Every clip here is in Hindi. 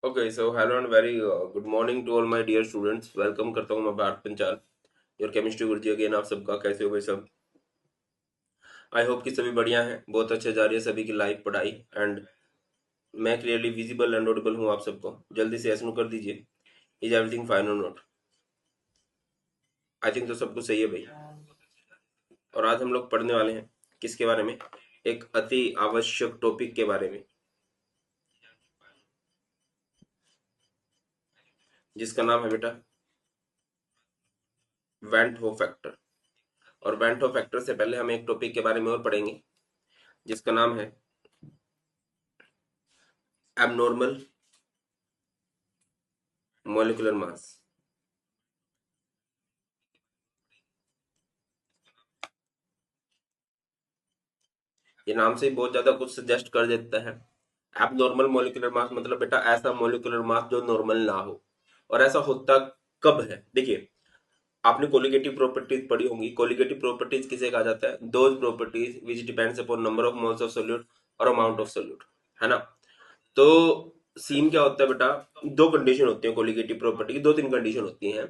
Okay, so hello and very good morning to all my dear students. Welcome करता हूँ मैं Bharat Panchal your chemistry guruji again. आप सबका कैसे हो भाई सब? आई होप कि सभी बढ़िया हैं, बहुत अच्छे जा रही है सभी की लाइफ पढ़ाई। एंड मैं क्लियरली विजिबल एंड ऑडिबल हूँ आप सबको। जल्दी से एसनो कर दीजिए, इज एवरीथिंग फाइन और नॉट? आई थिंक तो सब कुछ सही है भाई। और आज हम लोग पढ़ने वाले हैं किसके बारे में? एक अति आवश्यक टॉपिक के बारे में, जिसका नाम है बेटा वेंट हो फैक्टर। और वेंट हो फैक्टर से पहले हम एक टॉपिक के बारे में और पढ़ेंगे, जिसका नाम है एबनॉर्मल मॉलिक्यूलर मास। ये नाम से ही बहुत ज्यादा कुछ सजेस्ट कर देता है। एबनॉर्मल मॉलिक्यूलर मास मतलब बेटा ऐसा मॉलिक्यूलर मास जो नॉर्मल ना हो। और ऐसा होता कब है? देखिए, आपने कोलिगेटिव प्रॉपर्टीज पढ़ी होंगी। कोलिगेटिव प्रॉपर्टीज किसे कहा जाता है? Those properties which depends upon number of moles of solute और अमाउंट ऑफ सोल्यूट, है ना? तो सीन क्या होता है बेटा, दो कंडीशन होती है कोलिगेटिव प्रॉपर्टी की, दो तीन कंडीशन होती हैं।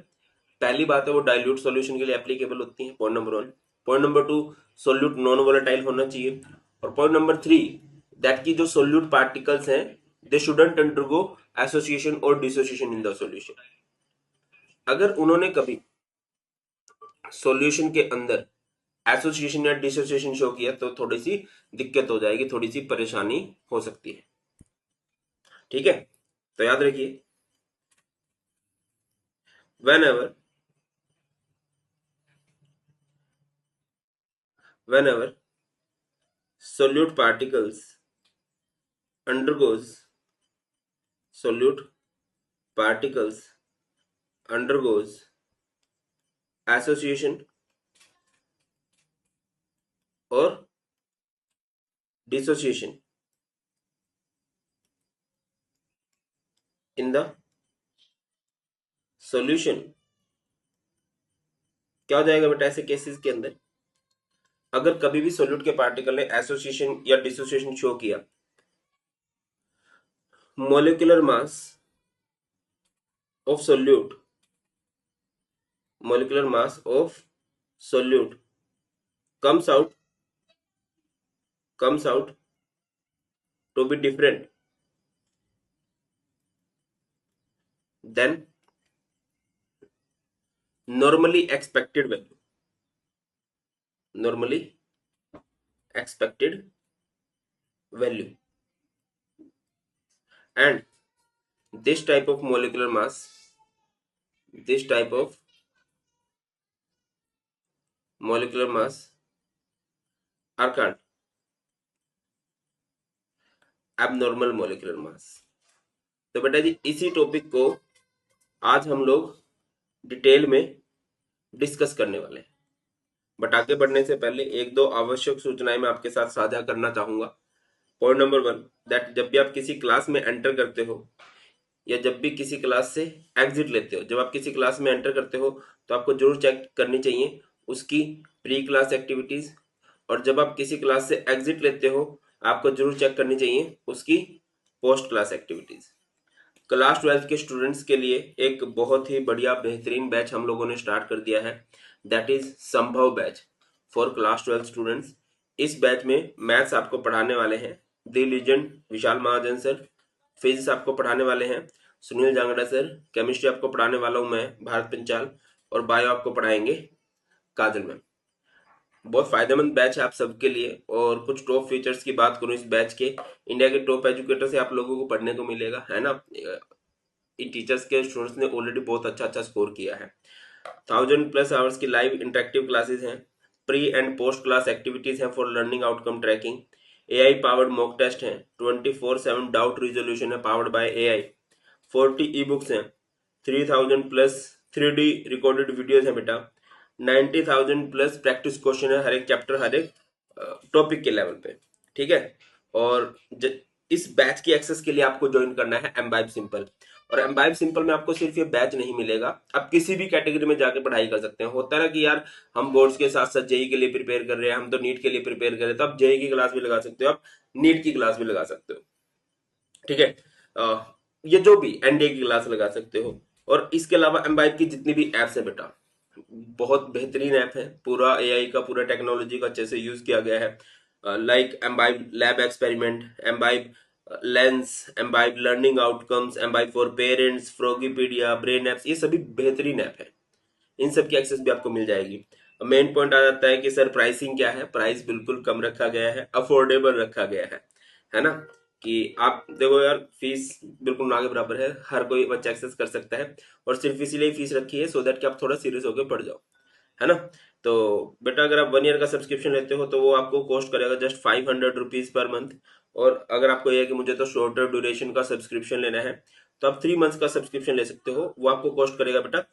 पहली बात है वो डाइल्यूट सॉल्यूशन के लिए एप्लीकेबल होती है, point number one. Point number two, solute non volatile होना चाहिए। और पॉइंट नंबर थ्री, दैट की जो सोल्यूट पार्टिकल्स हैं दे शुडंट अंडरगो एसोसिएशन और डिसोसिएशन इन द सॉल्यूशन। अगर उन्होंने कभी सॉल्यूशन के अंदर एसोसिएशन या डिसोसिएशन शो किया तो थोड़ी सी दिक्कत हो जाएगी, थोड़ी सी परेशानी हो सकती है। ठीक है, तो याद रखिए, whenever whenever solute particles undergoes solute particles undergoes association or dissociation in the solution, क्या हो जाएगा बेटा ऐसे केसेस के अंदर? अगर कभी भी सोल्यूट के पार्टिकल ने एसोसिएशन या डिसोसिएशन शो किया, molecular mass of solute molecular mass of solute comes out to be different than normally expected value, normally expected value. And this type of molecular mass, this type of molecular mass are called abnormal molecular mass. तो बेटा जी इसी टॉपिक को आज हम लोग डिटेल में डिस्कस करने वाले हैं। बट आगे बढ़ने से पहले एक दो आवश्यक सूचनाएं मैं आपके साथ साझा करना चाहूंगा। पॉइंट नंबर वन, दैट जब भी आप किसी क्लास में एंटर करते हो या जब भी किसी क्लास से एग्जिट लेते हो, जब आप किसी क्लास में एंटर करते हो तो आपको जरूर चेक करनी चाहिए उसकी प्री क्लास एक्टिविटीज। और जब आप किसी क्लास से एग्जिट लेते हो आपको जरूर चेक करनी चाहिए उसकी पोस्ट क्लास एक्टिविटीज। क्लास 12 के स्टूडेंट्स के लिए एक बहुत ही बढ़िया बेहतरीन बैच हम लोगों ने स्टार्ट कर दिया है, दैट इज संभव बैच फॉर क्लास 12 स्टूडेंट्स। इस बैच में मैथ्स आपको पढ़ाने वाले हैं दी लीजेंड विशाल महाजन सर, फिजिक्स आपको पढ़ाने वाले हैं सुनील जांगड़ा सर, केमिस्ट्री आपको पढ़ाने वाला हूं मैं भारत पंचाल, और बायो आपको पढ़ाएंगे काजल मैम। बहुत फायदेमंद बैच है आप सबके लिए। और कुछ टॉप फीचर्स की बात करूं इस बैच के, इंडिया के टॉप एजुकेटर से आप लोगों को पढ़ने को मिलेगा, है ना? इन टीचर्स के स्टूडेंट्स ने ऑलरेडी बहुत अच्छा अच्छा स्कोर किया है। 1000+ आवर्स की लाइव इंटरेक्टिव क्लासेस हैं, pre and post class activities हैं for learning outcome tracking, AI powered mock test हैं, 24/7 डाउट रिजोल्यूशन है powered by AI, 40 e books हैं, 3000+ 3D रिकॉर्डेड वीडियोज हैं बेटा, 90,000+ प्रैक्टिस क्वेश्चन है हर एक चैप्टर हर एक टॉपिक के लेवल पे। ठीक है, और इस बैच की एक्सेस के लिए आपको ज्वाइन करना है एम्बाइब सिंपल। और एम्बाइब सिंपल में आपको सिर्फ ये बैच नहीं मिलेगा, आप किसी भी कैटेगरी में जाके पढ़ाई कर सकते हैं। होता है ना कि यार हम बोर्ड्स के साथ साथ जेई के लिए प्रिपेयर कर रहे हैं, हम तो नीट के लिए प्रिपेयर कर रहे हैं, तो आप जेई की क्लास भी लगा सकते हो, आप नीट की क्लास भी लगा सकते हो। ठीक है, ये जो भी एनडीए की क्लास लगा सकते हो। और इसके अलावा एम्बाइब की जितनी भी एप्स है बेटा, बहुत बेहतरीन ऐप है, पूरा एआई का पूरा टेक्नोलॉजी का अच्छे से यूज किया गया है। Like Embibe lab experiment, Embibe lens, Embibe learning outcomes, Embibe for parents, Froggipedia, brain apps, ये सभी बेहतरीन ऐप है। इन सब की एक्सेस भी आपको मिल जाएगी। मेन पॉइंट आ जाता है कि सर प्राइसिंग क्या है। प्राइस बिल्कुल कम रखा गया है, अफोर्डेबल रखा गया है ना। कि आप देखो यार, फीस बिल्कुल ना के बराबर है, हर कोई बच्चा एक्सेस कर सकता है। और सिर्फ इसीलिए फीस रखी है सो दैट कि आप थोड़ा सीरियस होकर पढ़ जाओ, है ना। तो बेटा अगर आप 1 ईयर का सब्सक्रिप्शन लेते हो तो वो आपको कॉस्ट करेगा जस्ट 500 रुपीज पर मंथ। और अगर आपको ये है कि मुझे तो शॉर्टर ड्यूरेशन का सब्सक्रिप्शन लेना है, तो आप 3 मंथ्स का सब्सक्रिप्शन ले सकते हो। वो आपको कॉस्ट करेगा बेटा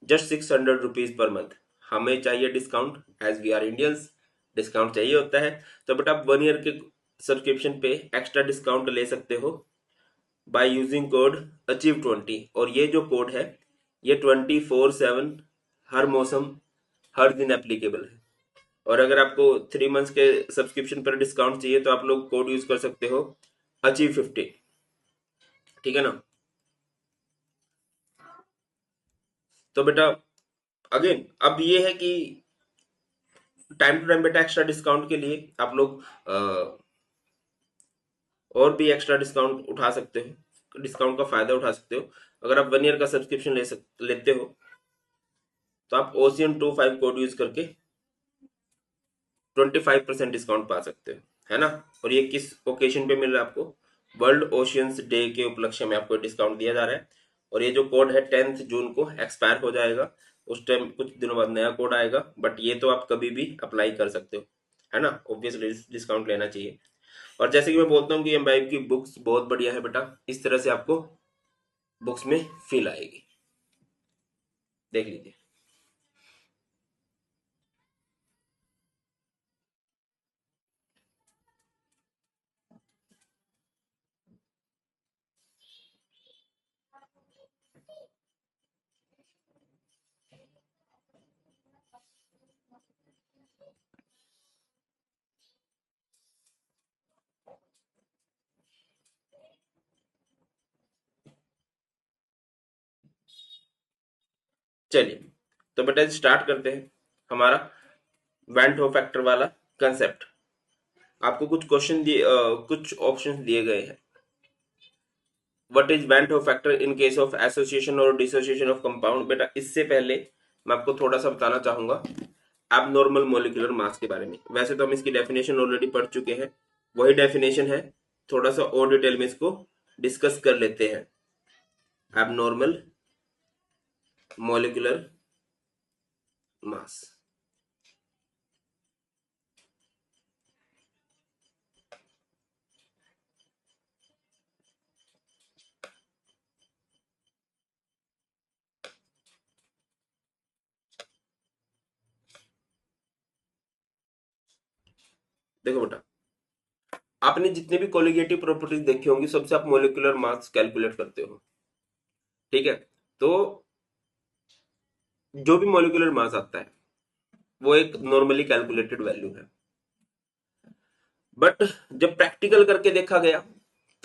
जस्ट 600 रुपीज पर मंथ। हमें चाहिए discount, as we are Indians, discount चाहिए होता है। तो बेटा आप 1 ईयर के सब्सक्रिप्शन पे एक्स्ट्रा डिस्काउंट ले सकते हो बाय यूजिंग कोड अचीव20। और ये जो कोड है ये 24/7 हर मौसम हर दिन एप्लीकेबल है। और अगर आपको 3 मंथ्स के सब्सक्रिप्शन पर डिस्काउंट चाहिए तो आप लोग कोड यूज कर सकते हो अचीव50, ठीक है ना। तो बेटा अगेन अब ये है कि टाइम टू टाइम बेटा एक्स्ट्रा डिस्काउंट के लिए आप लोग और भी एक्स्ट्रा डिस्काउंट उठा सकते हो, डिस्काउंट का फायदा उठा सकते हो। अगर आप 1 ईयर का सब्सक्रिप्शन लेते हो तो आप OCN25 कोड यूज करके 25% डिस्काउंट पा सकते हो, है ना। और ये किस ओकेशन पे मिल रहा है आपको? वर्ल्ड ओशियंस डे के उपलक्ष्य में आपको डिस्काउंट दिया जा रहा है। और ये जो कोड है 10 जून को एक्सपायर हो जाएगा। उस टाइम कुछ दिनों बाद नया कोड आएगा, बट ये तो आप कभी भी अप्लाई कर सकते हो, है ना। ऑब्वियसली डिस्काउंट लेना चाहिए। और जैसे कि मैं बोलता हूँ कि एम्बाइब की बुक्स बहुत बढ़िया है बेटा, इस तरह से आपको बुक्स में फील आएगी, देख लीजिए। चलिए तो बेटा स्टार्ट करते हैं हमारा वैन टू फैक्टर वाला कंसेप्ट। आपको कुछ क्वेश्चन दिए, कुछ ऑप्शंस दिए गए हैं। What is when two factor in case of association और डिसोसिएशन ऑफ कंपाउंड। बेटा इससे पहले मैं आपको थोड़ा सा बताना चाहूंगा एबनॉर्मल मॉलिक्यूलर मास के बारे में। वैसे तो हम इसकी डेफिनेशन ऑलरेडी पढ़ चुके हैं, वही डेफिनेशन है, थोड़ा सा और डिटेल में इसको डिस्कस कर लेते हैं। एबनॉर्मल मॉलिक्यूलर मास, देखो बेटा आपने जितने भी कोलिगेटिव प्रॉपर्टीज देखी होंगी सबसे आप मॉलिक्यूलर मास कैलकुलेट करते हो, ठीक है। तो जो भी मॉलिक्यूलर मास आता है वो एक नॉर्मली कैलकुलेटेड वैल्यू है। बट जब प्रैक्टिकल करके देखा गया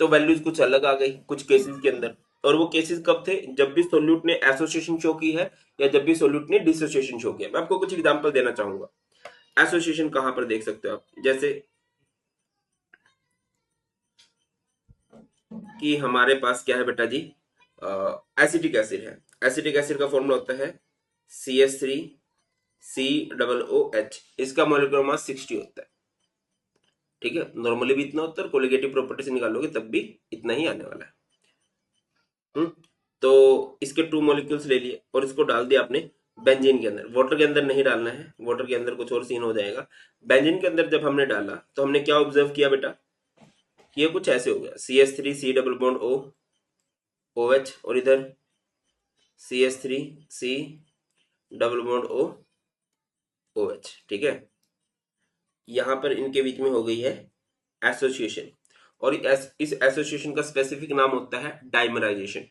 तो वैल्यूज कुछ अलग आ गई कुछ केसेस के अंदर। और वो केसेस कब थे? जब भी सोल्यूट ने एसोसिएशन शो की है या जब भी सोल्यूट ने डिसोसिएशन शो किया। मैं आपको कुछ एग्जांपल देना चाहूंगा। एसोसिएशन कहां पर देख सकते हो आप? जैसे कि हमारे पास क्या है बेटा जी, एसिटिक एसिड है। एसिटिक एसिड का फॉर्मूला होता है CH3COOH। इसका मॉलिक्यूलर मास 60 होता है, ठीक है। नॉर्मली भी इतना होता है, कोलिगेटिव प्रॉपर्टी से निकालोगे तब भी इतना ही आने वाला है। हम्म तो इसके 2 मॉलिक्यूल्स ले लिए और इसको डाल दिया आपने बेंजीन के अंदर। वाटर के अंदर नहीं डालना है, वाटर के अंदर कुछ और सीन हो जाएगा। बेंजीन के अंदर जब हमने डाला तो हमने क्या ऑब्जर्व किया बेटा कि ये कुछ ऐसे हो गया, CH3C double bond O OH, और इधर CH3C double bond O OH, ठीक है। यहां पर इनके बीच में हो गई है एसोसिएशन। और इस एसोसिएशन का स्पेसिफिक नाम होता है डाइमराइजेशन।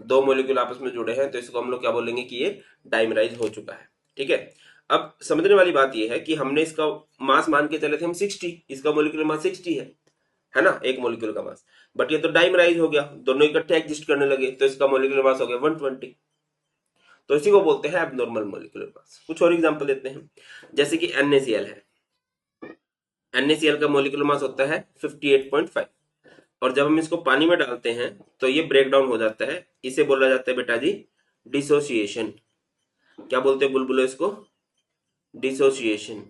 2 मॉलिक्यूल आपस में जुड़े हैं तो इसको हम लोग क्या बोलेंगे कि ये डाइमराइज हो चुका है, ठीक है। अब समझने वाली बात ये है कि हमने इसका मास मान के चले थे हम 60, इसका मॉलिक्यूलर मास 60 है है ना, एक मॉलिक्यूल का मास। बट ये तो डाइमराइज हो गया, दोनों इकट्ठे एग्जिस्ट करने लगे, तो इसका मॉलिक्यूलर मास हो गया 120। तो इसी को बोलते हैं एबनॉर्मल मॉलिक्यूलर मास। कुछ और एग्जांपल देते हैं, जैसे कि NaCl है। NaCl का मॉलिक्यूलर मास होता है 58.5, और जब हम इसको पानी में डालते हैं तो ये ब्रेक डाउन हो जाता है। इसे बोला जाता है बेटा जी डिसोसिएशन। क्या बोलते हैं बुलबुलो इसको? डिसोसिएशन।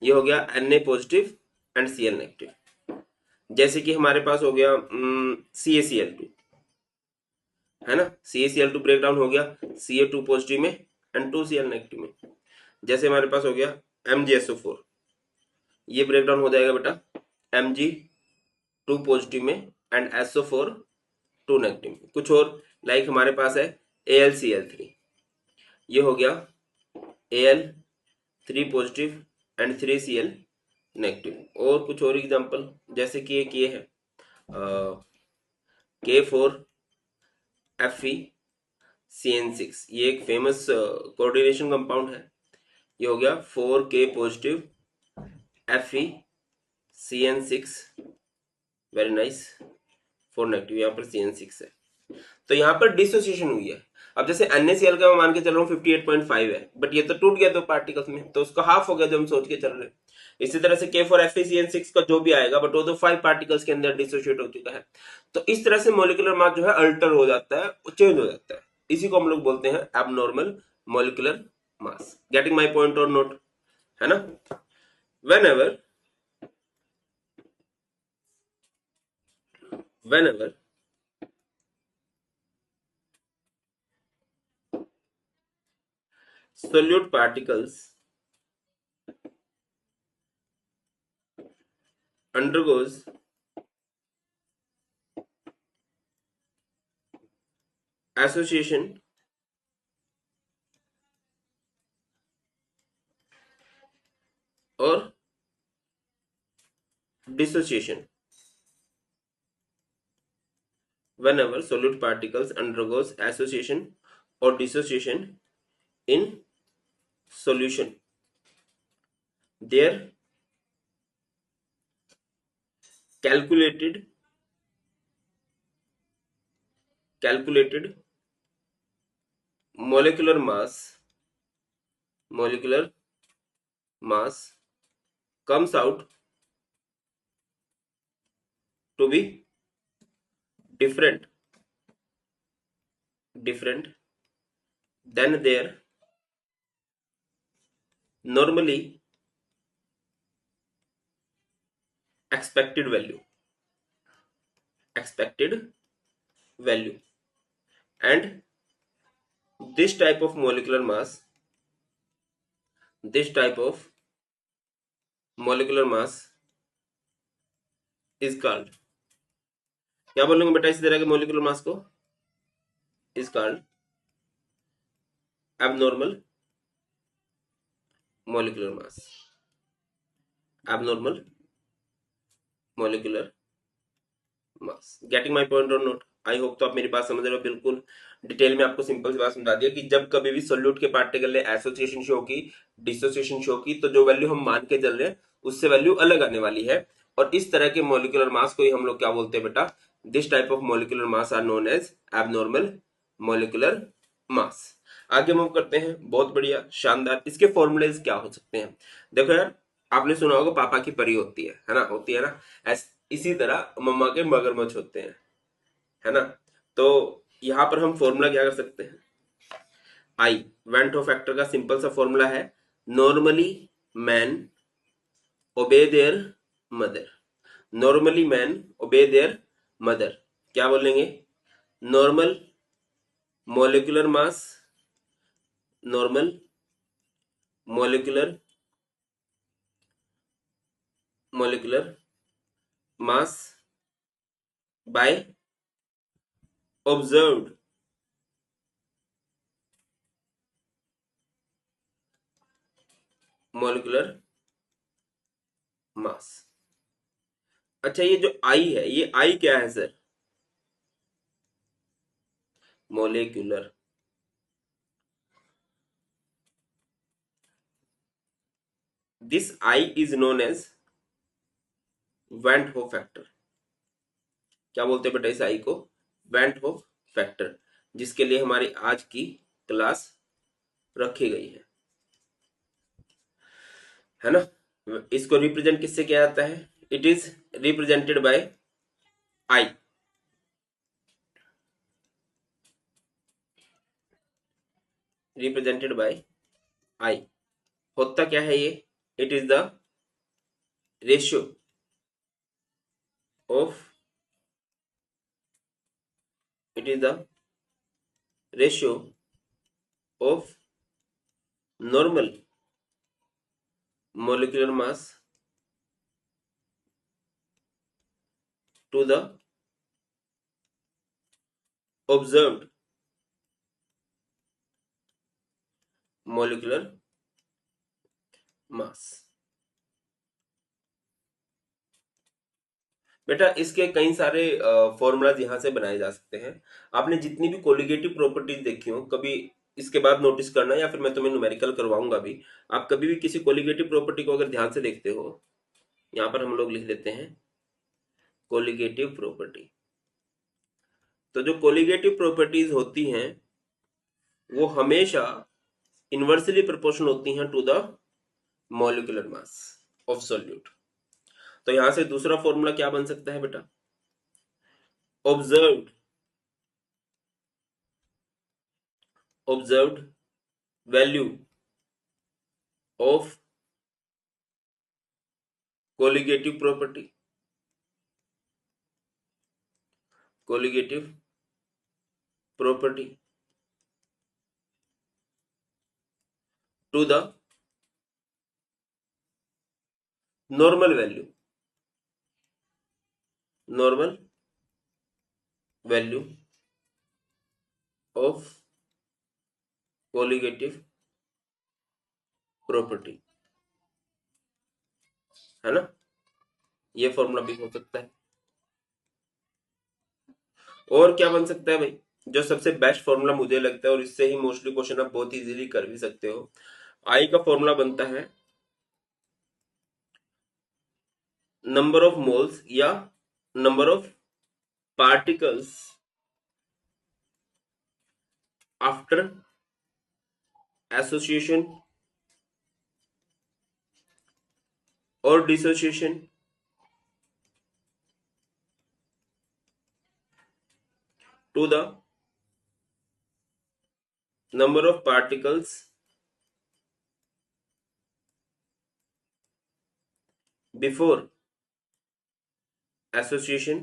ये हो गया Na positive and Cl negative. जैसे कि हमारे पास हो गया CaCl2, है ना, CaCl2 ब्रेक डाउन हो गया Ca2 पॉजिटिव में एंड 2Cl नेगेटिव में। जैसे हमारे पास हो गया MgSO4, ये ब्रेक डाउन हो जाएगा बेटा Mg2 पॉजिटिव में एंड SO4 2 नेगेटिव में। कुछ और लाइक हमारे पास है AlCl3, ये हो गया Al3 positive and 3Cl negative. और कुछ और एग्जांपल, जैसे कि एक ये है K4FeCN6, ये एक फेमस कोऑर्डिनेशन कंपाउंड है। ये हो गया 4K positive FeCN6, very nice, 4 negative, यहाँ पर CN6 है। तो यहाँ पर डिसोसिएशन हुई है। अब जैसे NaCl का मैं मान के चल रहा हूँ 58.5 है, बट ये तो टूट गया 2 पार्टिकल्स में, तो उसका हाफ हो गया जो हम सोच के चल रहे हैं। इसी तरह से K4FeCN6 का जो भी आएगा, बट वो तो 5 पार्टिकल्स के अंदर डिसोशिएट हो चुका है। तो इस तरह से मॉलिक्यूलर मास जो है अल्टर हो जाता है, चेंज हो जाता है। इसी को हम लोग बोलते हैं abnormal molecular mass. Getting my point और नोट, है ना? whenever solute particles undergoes association or dissociation, whenever solute particles undergoes association or dissociation in solution, their calculated molecular mass comes out to be different than their normally expected value. And this type of molecular mass this type of molecular mass is called, क्या बोलूंगा बेटा इस तरह के मोलिकुलर मास को? Is called abnormal molecular mass, abnormal molecular mass। Getting my point और नोट? आई होप तो आप मेरी बात समझ रहे हो। बिल्कुल डिटेल में आपको सिंपल सी बात समझा दिया कि जब कभी भी सोल्यूट के पार्टिकल ने एसोसिएशन शो की, डिसोसिएशन शो की, तो जो वैल्यू हम मान के चल रहे हैं उससे वैल्यू अलग आने वाली है। और इस तरह के मोलिकुलर मास को ही हम लोग क्या बोलते हैं बेटा? This type of molecular mass are known as abnormal molecular mass. आगे मूव करते हैं। बहुत बढ़िया, शानदार। इसके फॉर्मूलेज क्या हो सकते हैं? देखो यार, आपने सुना होगा पापा की परी होती है ना, होती है ना, इसी तरह मम्मा के मगरमच्छ होते हैं, है ना। तो यहां पर हम फॉर्मूला क्या कर सकते हैं? आई वेंट हो फैक्टर का सिंपल सा फॉर्मूला है, normally man obey their mother. Normally man obey their mother. क्या बोलेंगे? Normal molecular mass, normal molecular molecular mass by observed molecular mass. अच्छा, ये जो आई है, ये आई क्या है sir? Molecular. This i is known as van't Hoff factor. क्या बोलते हैं बेटा इस आई को? वेंट होप फैक्टर, जिसके लिए हमारी आज की क्लास रखी गई है ना। इसको रिप्रेजेंट किससे किया जाता है? It is represented by i. Represented by i. होता क्या है ये? It is the ratio of, it is the ratio of normal molecular mass to the observed molecular mass। बेटा इसके कई सारे फॉर्मूलाज यहाँ से बनाए जा सकते हैं। आपने जितनी भी कोलिगेटिव प्रॉपर्टीज देखी हो, कभी इसके बाद नोटिस करना, या फिर मैं तुम्हें न्यूमेरिकल करवाऊंगा भी। आप कभी भी किसी कोलिगेटिव प्रॉपर्टी को अगर ध्यान से देखते हो, यहाँ पर हम लोग लिख लेते हैं कोलिगेटिव प्रॉपर्टी। तो जो कोलिगेटिव प्रॉपर्टीज होती हैं वो हमेशा इनवर्सली प्रोपोर्शनल होती हैं to the molecular mass of solute. तो यहां से दूसरा फॉर्मूला क्या बन सकता है बेटा? Observed observed value of colligative property, colligative property to the normal value, normal value of colligative property, है ना। ये फॉर्मूला भी हो सकता है। और क्या बन सकता है भाई? जो सबसे बेस्ट फॉर्मूला मुझे लगता है, और इससे ही मोस्टली क्वेश्चन आप बहुत इजीली कर भी सकते हो, आई का फॉर्मूला बनता है नंबर ऑफ मोल्स या number of particles after association और dissociation to the number of particles before association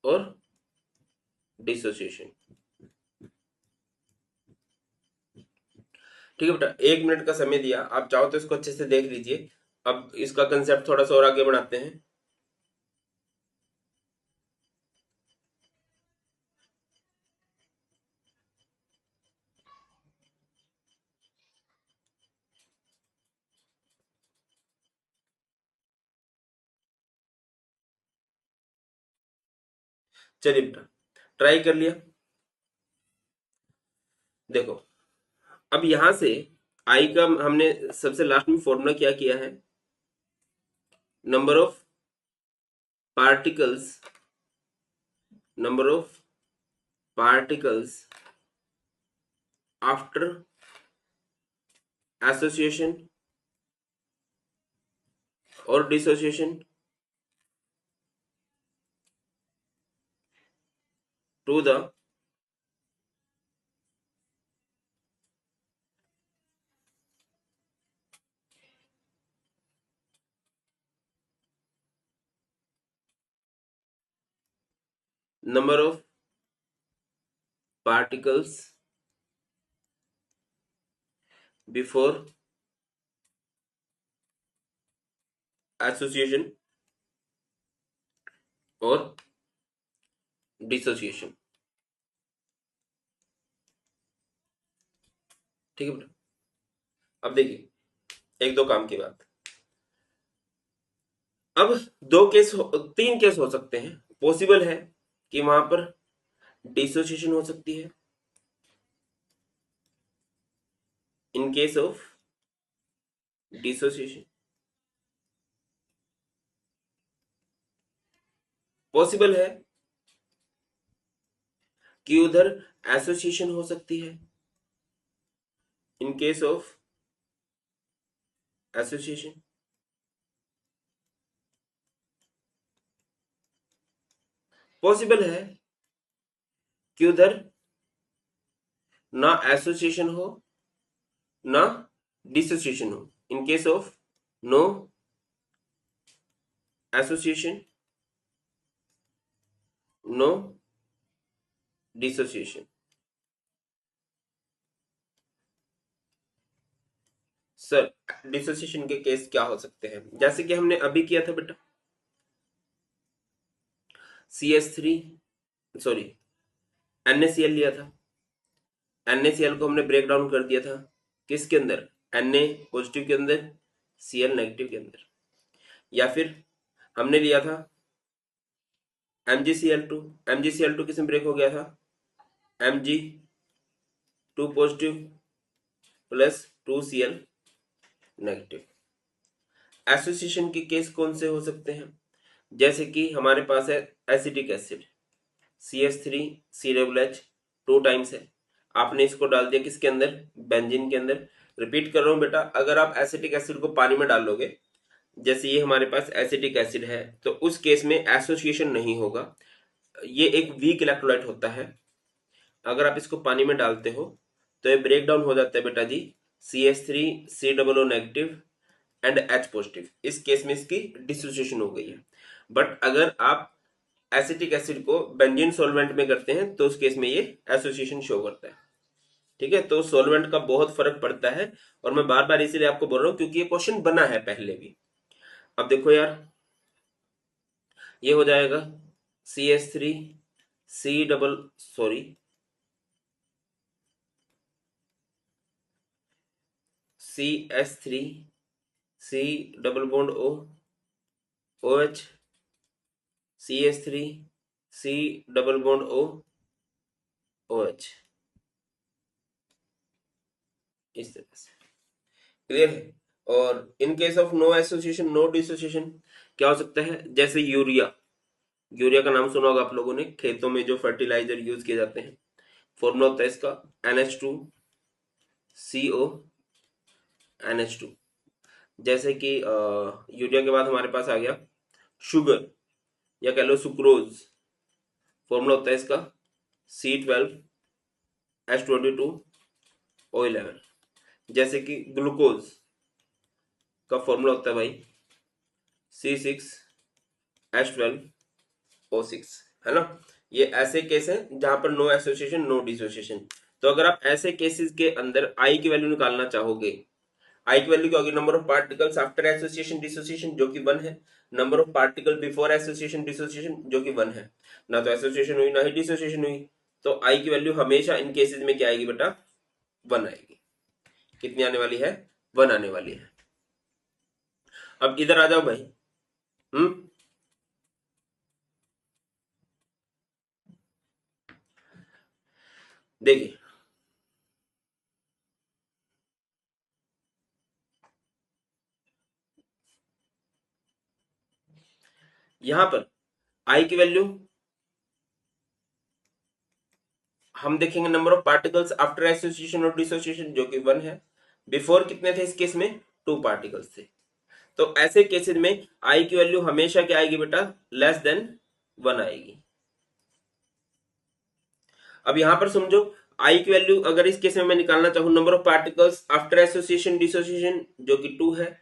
और डिसोसिएशन। ठीक है बेटा, 1 मिनट का समय दिया, आप चाहो तो इसको अच्छे से देख लीजिए। अब इसका कंसेप्ट थोड़ा सा और आगे बढ़ाते हैं। चलिए बेटा, ट्राई कर लिया। देखो, अब यहां से आई का हमने सबसे लास्ट में फॉर्मूला क्या किया है? Number of particles, number of particles after association और dissociation to the number of particles before association और डिसोसिएशन। ठीक है बेटा, अब देखिए एक दो काम की बात। अब तीन केस हो सकते हैं। पॉसिबल है कि वहां पर डिसोसिएशन हो सकती है। In case of dissociation possible है कि उधर एसोसिएशन हो सकती है in case of association. Possible है कि उधर ना एसोसिएशन हो ना डिसोसिएशन हो in case of no association no dissociation. Sir dissociation के केस क्या हो सकते हैं, जैसे कि हमने अभी किया था बेटा, CH3 सॉरी NaCl लिया था। NaCl को हमने ब्रेक डाउन कर दिया था किसके अंदर, Na पॉजिटिव के अंदर, Cl नेगेटिव के अंदर। या फिर हमने लिया था MgCl2, MgCl2 किसमें ब्रेक हो गया था, Mg2 positive plus 2Cl negative. Association के केस कौन से हो सकते हैं, जैसे कि हमारे पास है एसिटिक एसिड CH3CH 2 टाइम्स है, आपने इसको डाल दिया किसके अंदर, बेंजीन के अंदर। रिपीट कर रहा हूं बेटा, अगर आप एसिटिक एसिड को पानी में डालोगे, जैसे ये हमारे पास एसिटिक एसिड है, तो उस केस में एसोसिएशन नहीं होगा, ये एक वीक इलेक्ट्रोलाइट होता है। अगर आप इसको पानी में डालते हो तो ये ब्रेक डाउन हो जाता है बेटा जी, CH3COO negative and H positive. इस केस में इसकी डिसोसिएशन हो गई है। बट अगर आप एसिटिक एसिड को बेंजीन सॉल्वेंट में करते हैं तो उस केस में ये एसोसिएशन शो करता है। ठीक है, तो सॉल्वेंट का बहुत फर्क पड़ता है, और मैं बार बार इसीलिए आपको बोल रहा हूं क्योंकि ये क्वेश्चन बना है पहले भी। अब देखो यार, ये हो जाएगा CH3 C double sorry CH3 C double bond O OH CH3 C double bond O OH, इस तरह से। क्लियर है। और in case of no association no dissociation क्या हो सकता है, जैसे यूरिया, यूरिया का नाम सुना होगा आप लोगों ने, खेतों में जो फर्टिलाइजर यूज किए जाते हैं। फॉर्मूला होता है इसका NH2CO NH2। जैसे कि यूरिया के बाद हमारे पास आ गया शुगर या कह लो सुक्रोज, फॉर्मूला होता है इसका C12H22O11। जैसे कि ग्लूकोज का फॉर्मूला होता है भाई C6H12O6, है ना। ये ऐसे केस हैं जहां पर नो एसोसिएशन नो डिसोसिएशन। तो अगर आप ऐसे केसेस के अंदर आई की वैल्यू निकालना चाहोगे, आई की वैल्यू क्या होगी, number of particles after association dissociation जो कि 1 है, number of particle before association dissociation जो कि 1 है। ना तो एसोसिएशन हुई ना ही डिसोसिएशन हुई, तो आई की वैल्यू हमेशा इन केसेस में क्या आएगी बेटा, 1 आएगी। कितनी आने वाली है, 1 आने वाली है। अब इधर आ जाओ भाई। देखिए यहां पर आई की वैल्यू हम देखेंगे, number of particles after association और डिसोसिएशन जो कि 1 है। बिफोर कितने थे इस केस में, 2 पार्टिकल्स थे। तो ऐसे केसेस में आई की वैल्यू हमेशा क्या आएगी बेटा, लेस देन 1 आएगी। अब यहां पर समझो, आई की वैल्यू अगर इस केस में मैं निकालना चाहूं, number of particles after association dissociation जो कि 2 है,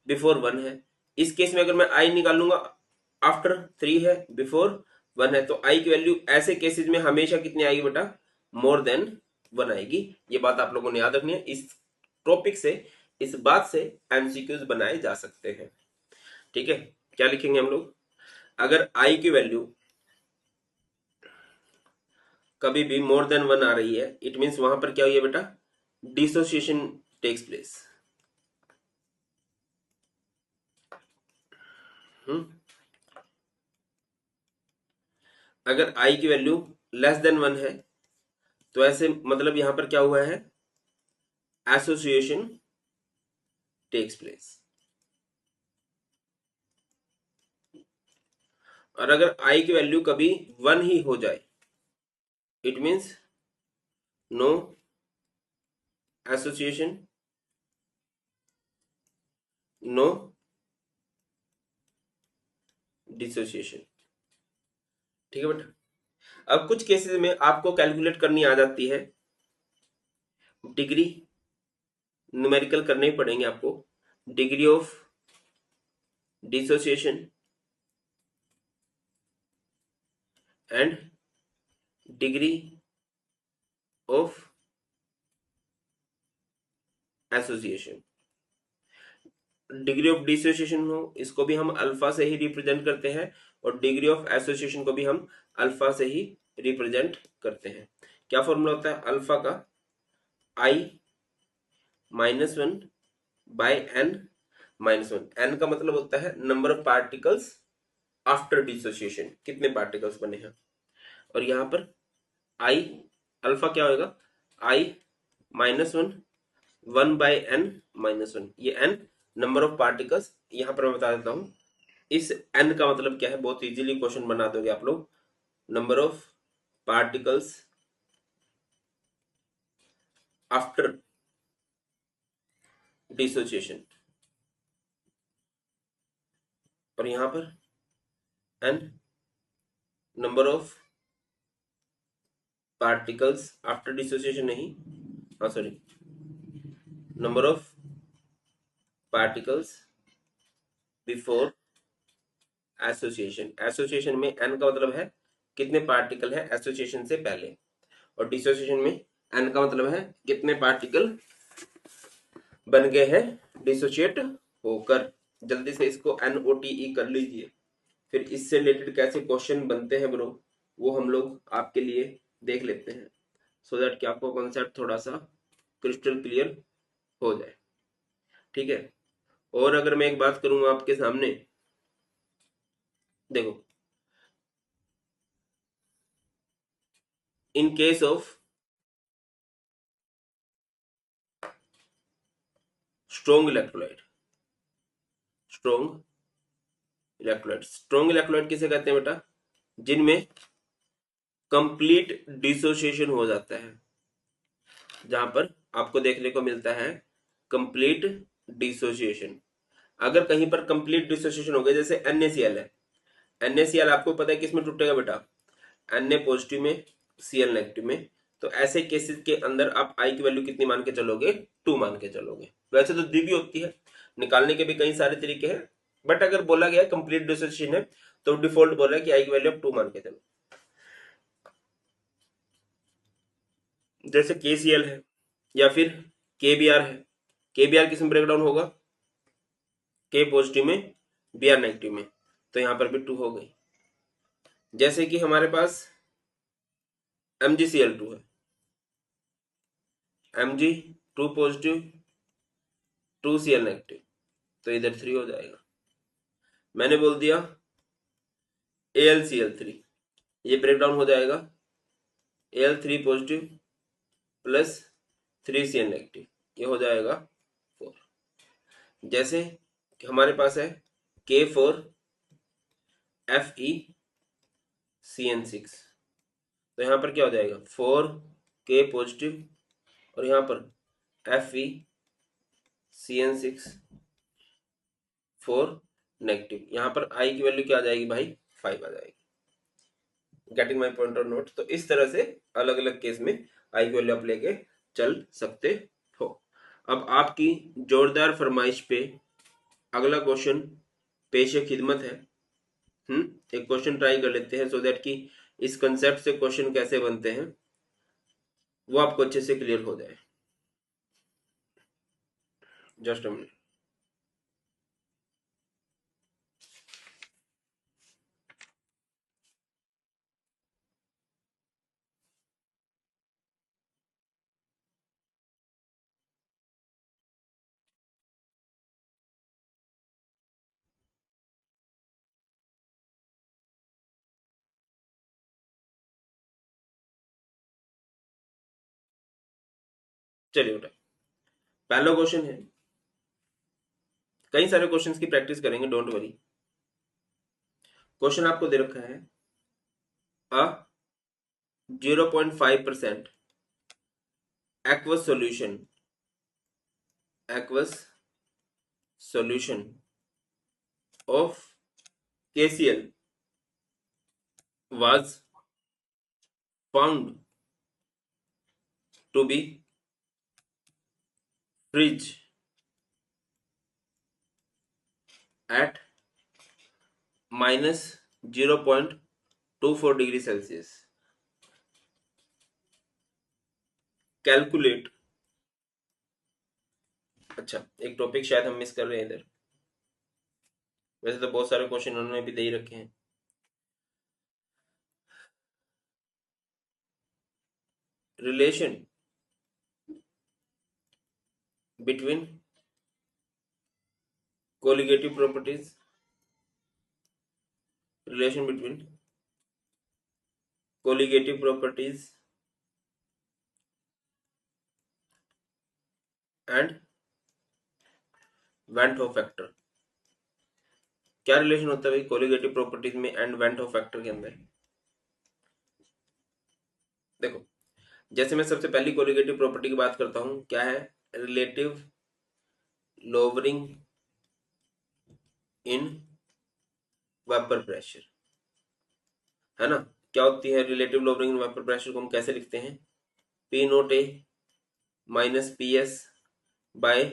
बिफोर 1 है। इस केस में अगर मैं आई निकालूंगा, आफ्टर 3 है, बिफोर 1 है, तो आई की वैल्यू ऐसे केसेस में हमेशा कितनी आएगी बेटा, मोर देन 1 आएगी। ये बात आप लोगों ने याद रखनी है। इस टॉपिक से, इस बात से एमसीक्यूज बनाए जा सकते हैं। ठीक है, क्या लिखेंगे हम लोग, अगर आई की वैल्यू कभी भी मोर देन 1 आ रही है, इट मीन्स वहां पर क्या हुई है बेटा, डिसोसिएशन टेक्स प्लेस। अगर आई की वैल्यू लेस देन 1 है तो ऐसे मतलब यहां पर क्या हुआ है, एसोसिएशन टेक्स प्लेस। और अगर आई की वैल्यू कभी 1 ही हो जाए, it means no association, no dissociation. ठीक है बेटा। अब कुछ केसेस में आपको कैलकुलेट करनी आ जाती है, डिग्री न्यूमेरिकल करने ही पड़ेंगे आपको, degree of dissociation and degree of association. Degree of dissociation हो, इसको भी हम अल्फा से ही रिप्रेजेंट करते हैं, और डिग्री ऑफ एसोसिएशन को भी हम अल्फा से ही रिप्रेजेंट करते हैं। क्या फॉर्मूला होता है अल्फा का? आई -1 बाय एन -1। एन का मतलब होता है number of particles after dissociation, कितने पार्टिकल्स बने हैं। और यहां पर आई अल्फा क्या होगा? आई -1 1 बाय एन -1। ये एन नंबर ऑफ पार्टिकल्स, यहां पर मैं बता देता हूं इस एन का मतलब क्या है, बहुत इजीली क्वेश्चन बना दोगे आप लोग। Number of particles after dissociation, और यहां पर N number of particles after dissociation नहीं, हाँ sorry, number of particles before association. Association में एन का मतलब है कितने पार्टिकल है एसोसिएशन से पहले, और डिसोसिएशन में एन का मतलब है कितने पार्टिकल बन गए हैं डिसोशिएट होकर। जल्दी से इसको NOTE कर लीजिए, फिर इससे रिलेटेड कैसे क्वेश्चन बनते हैं ब्रो, वो हम लोग आपके लिए देख लेते हैं, सो दैट कि आपको कॉन्सेप्ट थोड़ा सा क्रिस्टल क्लियर हो जाए। ठीक है। और अगर मैं एक बात करूं आपके सामने, देखो, इन case of strong electrolyte, strong electrolyte, strong electrolyte किसे कहते हैं बेटा? जिनमें कंप्लीट डिसोसिएशन हो जाता है, जहां पर आपको देखने को मिलता है कंप्लीट डिसोसिएशन। अगर कहीं पर कंप्लीट डिसोसिएशन हो गया, जैसे NaCl है, NaCl आपको पता है किसमें टूटेगा बेटा? Na पॉजिटिव में, Cl नेगेटिव में। तो ऐसे केसेस के अंदर आप आई की वैल्यू कितनी मान के चलोगे? 2 मान के चलोगे। वैसे तो दी भी होती है, निकालने के भी कई सारे तरीके हैं, बट अगर बोला गया कंप्लीट डिसोसिएशन है तो डिफॉल्ट बोल रहा है कि आई की वैल्यू आप 2 मान के चलो। जैसे KCl है या फिर KBr है, KBr किस में ब्रेक डाउन होगा? K पॉजिटिव में, Br नेगेटिव में, तो यहां पर भी 2 हो गई। जैसे कि हमारे पास MgCl2 है, Mg2 पॉजिटिव 2Cl नेगेटिव, तो इधर 3 हो जाएगा। मैंने बोल दिया AlCl3, ये ब्रेक डाउन हो जाएगा Al3 positive plus 3Cl negative, ये हो जाएगा 4। जैसे हमारे पास है K4FeCN6, तो यहां पर क्या हो जाएगा? 4K पॉजिटिव और यहां पर FeCN6 4 नेगेटिव, यहां पर आई की वैल्यू क्या आ जाएगी भाई? 5 आ जाएगी। गेटिंग माई पॉइंट और नोट? तो इस तरह से अलग अलग केस में आई की वैल्यू आप लेके चल सकते हो। अब आपकी जोरदार फरमाइश पे अगला क्वेश्चन पेश खिदमत है। एक क्वेश्चन ट्राई कर लेते हैं, सो दैट कि इस कंसेप्ट से क्वेश्चन कैसे बनते हैं वो आपको अच्छे से क्लियर हो जाए। Just a minute. चलिए बेटा, पहला क्वेश्चन है, कई सारे क्वेश्चंस की प्रैक्टिस करेंगे, डोंट वरी। क्वेश्चन आपको दे रखा है अ 0.5% aqueous solution of KCl was found to be fridge at -0.24 degree Celsius. Calculate. अच्छा, एक टॉपिक शायद हम मिस कर रहे हैं इधर, वैसे तो बहुत सारे क्वेश्चन उन्होंने भी दे ही रखे हैं। Relation between colligative properties, relation between colligative properties and went Hoff factor. क्या रिलेशन होता है भाई कोलिगेटिव प्रॉपर्टीज में एंड वेंट होफ फैक्टर के अंदर? देखो, जैसे मैं सबसे पहली कोलिगेटिव प्रॉपर्टी की बात करता हूं, क्या है? Relative lowering in vapour pressure, है ना? क्या होती है relative lowering in vapour pressure को हम कैसे लिखते हैं? P naught A minus P S by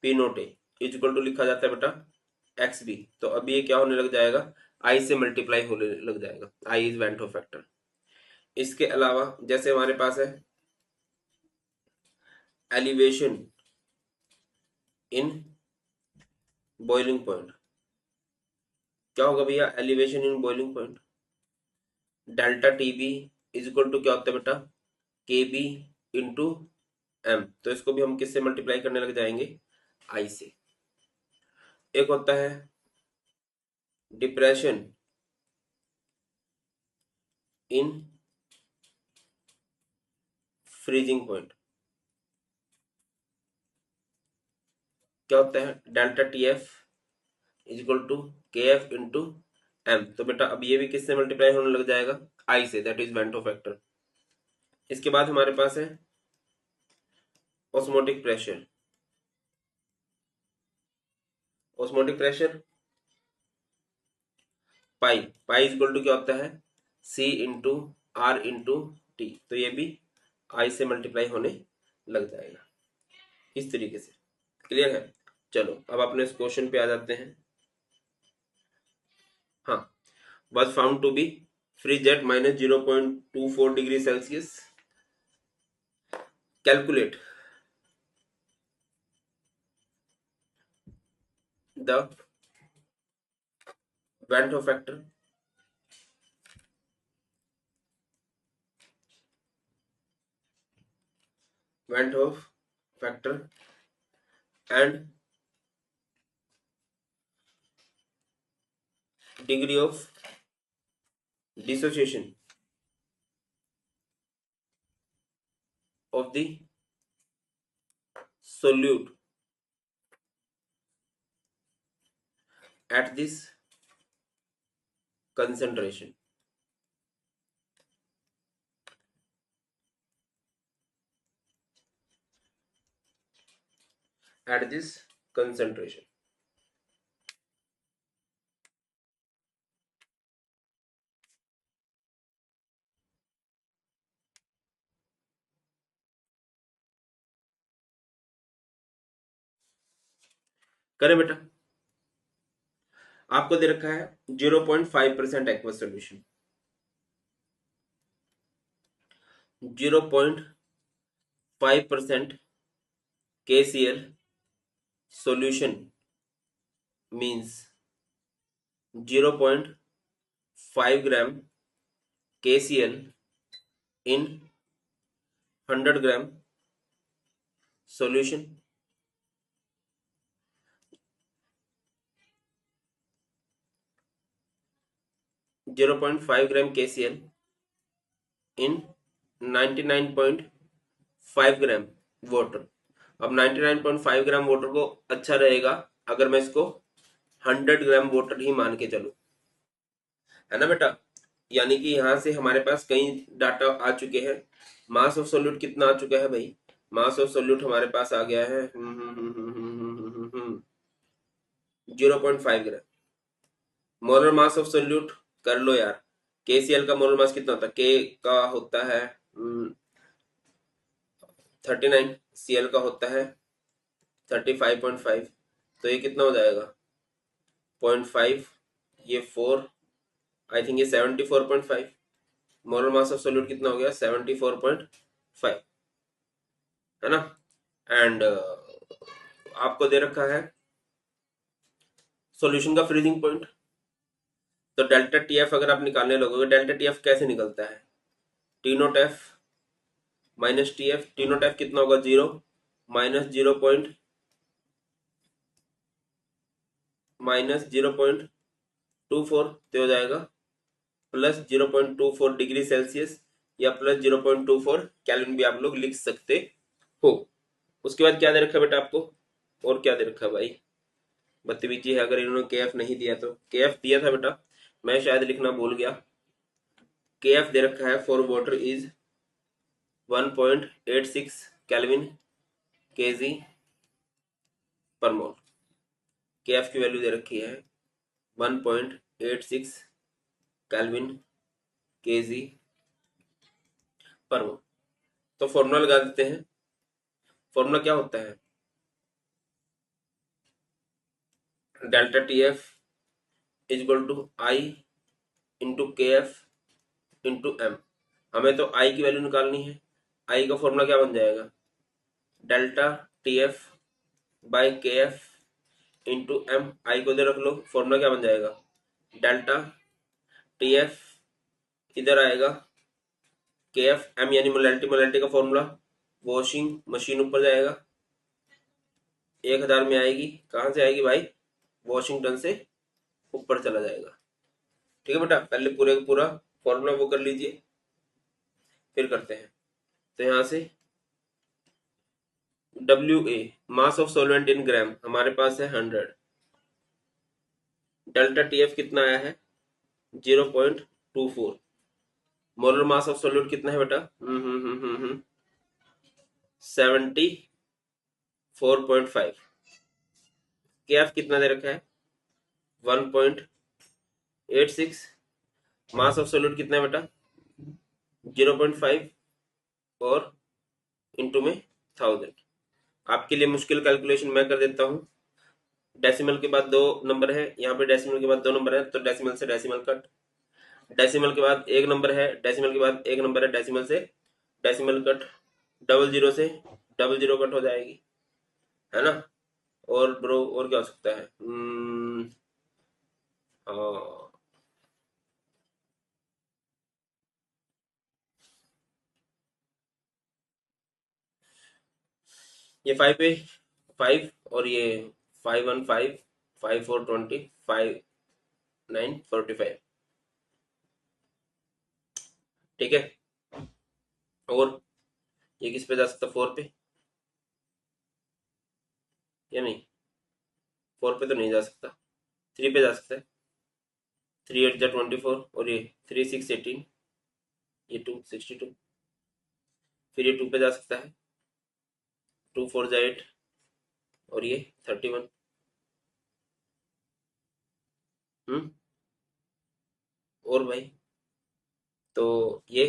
P naught A equal to लिखा जाता है बेटा एक्स बी। तो अभी ये क्या होने लग जाएगा? आई से मल्टीप्लाई होने लग जाएगा। I is van't Hoff factor. इसके अलावा जैसे हमारे पास है एलिवेशन इन बॉइलिंग पॉइंट। क्या होगा भैया elevation in boiling point? Delta T B is equal to क्या होता है बेटा? के बी इंटू एम। तो इसको भी हम किससे मल्टीप्लाई करने लग जाएंगे? आई से। एक होता है डिप्रेशन इन फ्रीजिंग पॉइंट। क्या होता है? Delta T F is equal to K F into M. तो बेटा अब ये भी किससे मल्टीप्लाई होने लग जाएगा? आई से, that is van't Hoff factor. इसके बाद हमारे पास है osmotic pressure. Osmotic pressure pi, pi is equal to क्या होता है? C into R into T. तो ये भी आई से मल्टीप्लाई होने लग जाएगा इस तरीके से। क्लियर है? चलो अब अपने इस क्वेश्चन पे आ जाते हैं। हाँ, was found to be fridge at -0.24 degree Celsius. Calculate the Van't Hoff factor and degree of dissociation of the solute at this concentration. At this concentration. करें बेटा? आपको दे रखा है 0.5% aqueous solution. 0.5% KCl solution means 0.5 gram KCl in 100 gram solution। 0.5 gram KCl in 99.5 gram water. अब 99.5 ग्राम वाटर को अच्छा रहेगा अगर मैं इसको 100 ग्राम वाटर ही मान के चलूं। है ना बेटा। यानी कि यहाँ से हमारे पास कई डाटा आ चुके हैं। मास ऑफ सोल्यूट कितना आ चुका है भाई, मास ऑफ सोल्यूट हमारे पास आ गया है 0.5 ग्राम। मोलर मास ऑफ सोल्यूट कर लो यार, KCl का मोलर मास कितना होता है, के का होता है 39, Cl का होता है 35.5, तो ये कितना हो जाएगा 0.5, ये 4, आई थिंक ये 74.5। मोलर मास ऑफ सोल्यूट कितना हो गया 74.5, है ना। एंड आपको दे रखा है सॉल्यूशन का फ्रीजिंग पॉइंट। तो डेल्टा TF अगर आप निकालने लगोगे, डेल्टा TF कैसे निकलता है, T not F minus TF, T not F कितना होगा 0 माइनस 0.24 तो हो जाएगा प्लस 0.24 डिग्री सेल्सियस या प्लस 0.24 केल्विन भी आप लोग लिख सकते हो। उसके बाद क्या दे रखा है बेटा आपको, और क्या दे रखा है भाई, बदतमीजी है अगर इन्होंने KF नहीं दिया तो। KF दिया था बेटा, मैं शायद लिखना भूल गया। KF दे रखा है for water is 1.86 kelvin kg पर मोल। KF की वैल्यू दे रखी है 1.86 केल्विन kg पर मोल। तो फॉर्मूला लगा देते हैं। फॉर्मूला क्या होता है, delta TF is equal to I into KF into M। हमें तो I की वैल्यू निकालनी है। I का फॉर्मूला क्या बन जाएगा, delta TF by KF into M। I को इधर रख लो, फॉर्मूला क्या बन जाएगा, डेल्टा TF इधर आएगा, KF M यानी मोलैलिटी, मोलैलिटी का फॉर्मूला वॉशिंग मशीन ऊपर जाएगा, 1000 में आएगी, कहाँ से आएगी भाई, वॉशिंगटन से ऊपर चला जाएगा। ठीक है बेटा, पहले पूरे का पूरा फॉर्मूला वो कर लीजिए, फिर करते हैं। तो यहाँ से WA mass of solvent in gram हमारे पास है 100, डेल्टा TF कितना आया है 0.24, मोलर मास ऑफ सॉल्यूट कितना है बेटा 74.5, KF कितना दे रखा है 1.86, मास ऑफ सॉल्यूट कितना है बेटा 0.5 और इंटू में 1000। आपके लिए मुश्किल कैलकुलेशन मैं कर देता हूँ। डेसिमल के बाद 2 नंबर है, यहाँ पे डेसिमल के बाद 2 नंबर है, तो डेसिमल से डेसिमल कट, डेसिमल के बाद 1 नंबर है, डेसिमल के बाद 1 नंबर है, डेसिमल से डेसिमल कट, डबल जीरो से डबल जीरो कट हो जाएगी, है ना। और ब्रो और क्या हो सकता है, हाँ ये 5 पे 5 और ये 515 5420 5945, ठीक है। और ये किस पे जा सकता, 4 पे या नहीं, 4 पे तो नहीं जा सकता, 3 पे जा सकता है, 3 8 जा 24 और ये 3 6 18, ये 2 62, फिर ये 2 पे जा सकता है, 2 4 जा 8 और ये 31। और भाई तो ये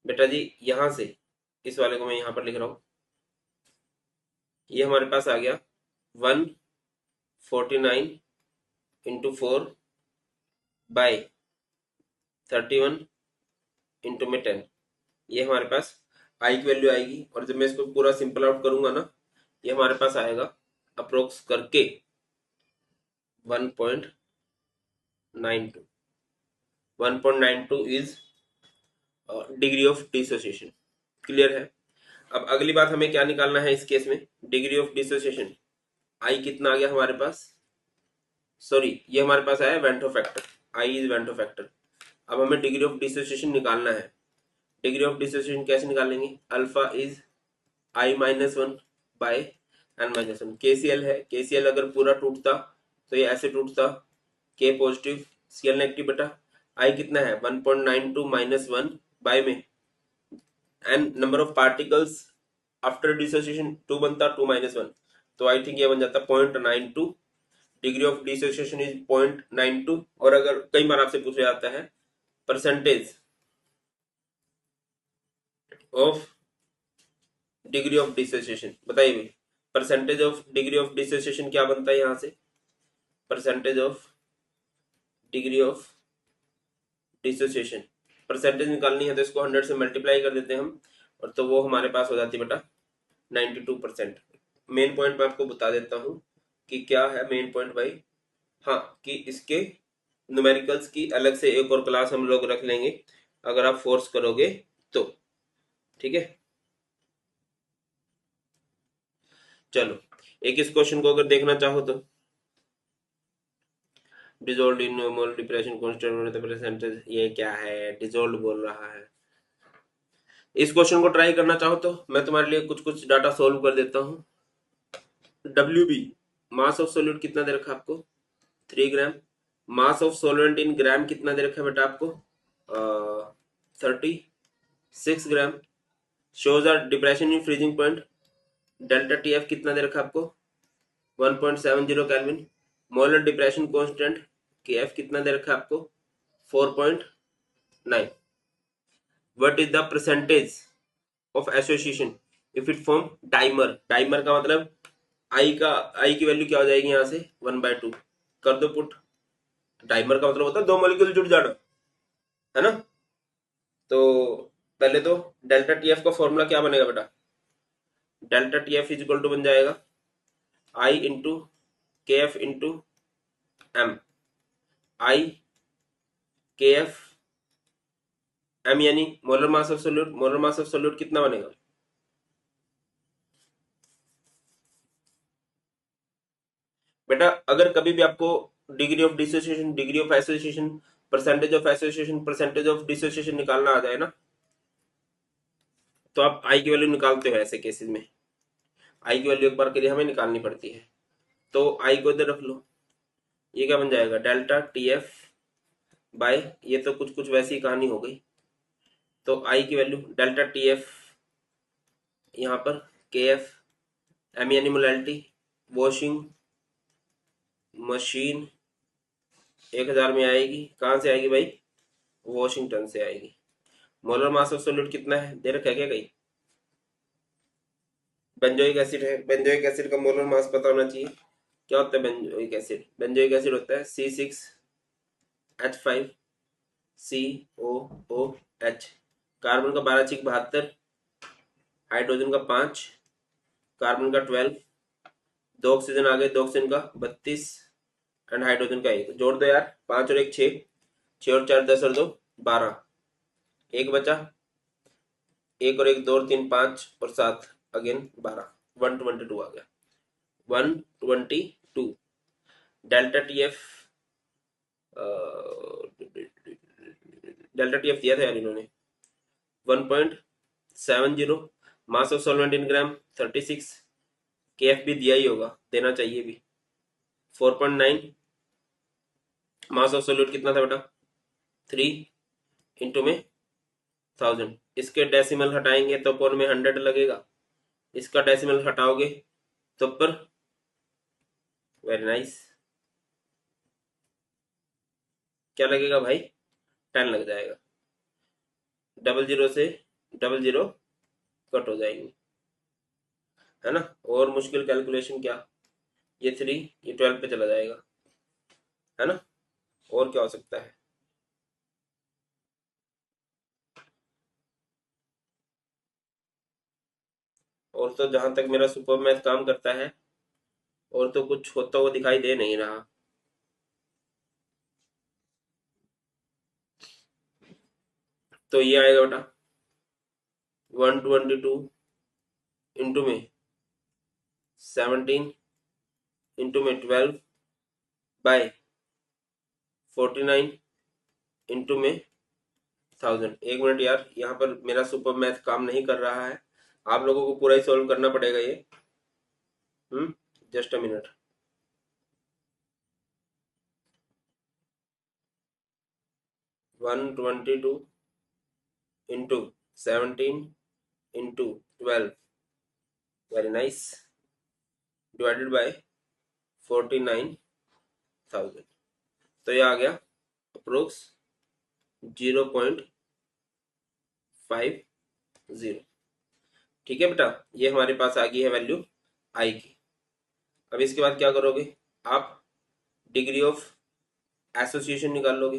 बेटा जी यहाँ से इस वाले को मैं यहाँ पर लिख रहा हूँ, ये हमारे पास आ गया 149 इंटू 4 बाई 31 इंटू में 10, ये हमारे पास आई की वैल्यू आएगी। और जब मैं इसको पूरा सिंपल आउट करूंगा ना, ये हमारे पास आएगा अप्रोक्स करके 1.92, 1.92 is degree of dissociation. Clear है। अब अगली बात हमें क्या निकालना है इस केस में, डिग्री ऑफ डिसोसिएशन। आई कितना आ गया हमारे पास, सॉरी ये हमारे पास आया Vento factor, I is Vento factor. अब हमें डिग्री ऑफ डिसोसिएशन निकालना है। डिग्री ऑफ डिसोसिएशन कैसे निकालेंगे, alpha is I-1 by N-1। KCl है, KCl अगर पूरा टूटता तो ये ऐसे टूटता, के पॉजिटिव Cl नेगेटिव बेटा I कितना है 1.92 माइनस 1 बाय में and number of particles after dissociation 2 बनता 2 माइनस 1, तो आई थिंक ये बन जाता 0.92, डिग्री ऑफ डिसोसिएशन इज 0.92। और अगर कई बार आपसे पूछा जाता है percentage of degree of dissociation, बताइए भाई percentage of degree of dissociation क्या बनता है यहां से, percentage of degree of dissociation percentage निकालनी है तो इसको 100 से मल्टीप्लाई कर देते हैं हम, और तो वो हमारे पास हो जाती है बेटा 92%। मेन पॉइंट मैं आपको बता देता हूं कि क्या है मेन पॉइंट भाई। हाँ, कि इसके न्यूमेरिकल्स की अलग से एक और क्लास हम लोग रख लेंगे अगर आप फोर्स करोगे तो, ठीक है। चलो एक इस क्वेश्चन को अगर देखना चाहो तो dissolve in mole depression constant percentage, ये क्या है डिजोल्व बोल रहा है। इस क्वेश्चन को ट्राई करना चाहो तो मैं तुम्हारे लिए कुछ कुछ डाटा सोल्व कर देता हूँ। WB मास ऑफ सोल्यूट कितना दे रखा आपको 3 ग्राम, मास ऑफ सोलवेंट इन ग्राम कितना दे रखा है बेटा आपको 36 gram, shows are depression in freezing point, delta TF कितना दे रखा आपको 1.70 kelvin, molar depression constant KF कितना दे रखा आपको 4.9। What is the percentage of association if it form dimer, dimer का मतलब आई की वैल्यू क्या हो जाएगी यहां से 1/2 कर दो पुट, डाइमर का मतलब होता है दो मॉलिक्यूल जुड़ जाना, है ना। तो पहले तो डेल्टा TF का फॉर्मूला क्या बनेगा बेटा, delta TF is equal to बन जाएगा I into KF into M, I KF M यानी molar mass of solute, molar mass of solute कितना बनेगा बेटा। अगर कभी भी आपको degree of dissociation, degree of association, percentage of association, percentage of dissociation निकालना आ जाए ना, तो आप आई की वैल्यू निकालते हो ऐसे केसेस में, आई की वैल्यू एक बार के लिए हमें निकालनी पड़ती है, तो आई को इधर रख लो, ये क्या बन जाएगा डेल्टा TF बाय, ये तो कुछ कुछ वैसी कहानी हो गई, तो आई की वैल्यू डेल्टा TF यहाँ पर KF M यानी मोलैलिटी, वॉशिंग मशीन 1000 में आएगी, कहां से आएगी भाई वॉशिंगटन से आएगी। मोलर मास ऑफ सोल्यूट कितना है दे रखा है क्या कहीं, बेंजोइक एसिड है, बेंजोइक एसिड का मोलर मास पता होना चाहिए, क्या होता है बेंजोइक एसिड, बेंजोइक एसिड होता है C6H5COOH, कार्बन का 12 हाइड्रोजन का 5, कार्बन का 12, दो ऑक्सीजन आ गए, दो ऑक्सीजन का 32 एंड हाइड्रोजन का 1, जोड़ दो यार 5 और 1 6, 6 और 4 10 और 2 12, एक बचा, एक और एक 2 और 3 5 और 7 अगेन 12, 122 आ गया 122। डेल्टा TF डेल्टा TF दिया था यार इन्होंने 1.70, मास of solvent in gram 36, KF भी दिया ही होगा, देना चाहिए भी 4.9, मास ऑफ सोल्यूट कितना था बेटा 3 इंटू में 1000, इसके डेसिमल हटाएंगे तो अपन में 100 लगेगा, इसका डेसिमल हटाओगे तो पर वेरी नाइस क्या लगेगा भाई 10 लग जाएगा, 00 से 00 कट हो जाएंगे, है ना। और मुश्किल कैलकुलेशन क्या, ये 3 ये 12 पे चला जाएगा, है ना। और क्या हो सकता है, और तो जहां तक मेरा सुपर मैथ काम करता है और तो कुछ होता हुआ दिखाई दे नहीं रहा, तो ये आएगा बेटा 122 इंटू में 17 इंटू में 12 बाय 49 इंटू में 1000। एक मिनट यार, यहाँ पर मेरा सुपर मैथ काम नहीं कर रहा है, आप लोगों को पूरा ही सॉल्व करना पड़ेगा ये, just a minute. 122 into 17 into 12, very nice, divided by 49,000। तो ये आ गया अप्रोक्स 0.50। ठीक है बेटा, ये हमारे पास आ गई है वैल्यू आई की। अब इसके बाद क्या करोगे, आप डिग्री ऑफ एसोसिएशन निकाल लोगे,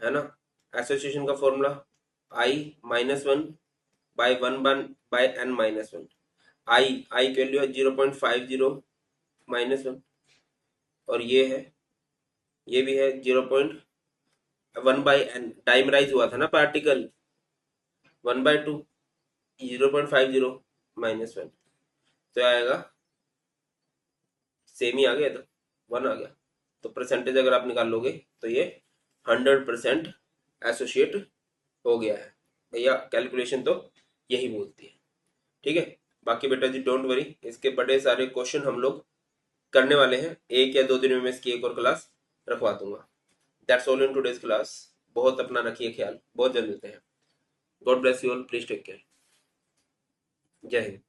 है ना। एसोसिएशन का formula I-1 by 1 by n minus 1। I की वैल्यू है 0.50 माइनस 1, और ये भी है 0.1 बाई n। डाइमराइज हुआ था ना पार्टिकल, 1/2, 0.50 माइनस 1, तो आएगा सेम ही आ गया, तो 1 आ गया। तो परसेंटेज अगर आप निकाल लोगे तो ये 100% एसोसिएट हो गया है भैया। कैलकुलेशन तो यही बोलती है। ठीक है, बाकी बेटा जी डोंट वरी, इसके बड़े सारे क्वेश्चन हम लोग करने वाले हैं। 1 या 2 दिन में मैं इसकी एक और क्लास रखवा दूंगा। That's all in today's class. बहुत अपना रखिए ख्याल, बहुत जल्द मिलते हैं। God bless you all, please take care. जय हिंद।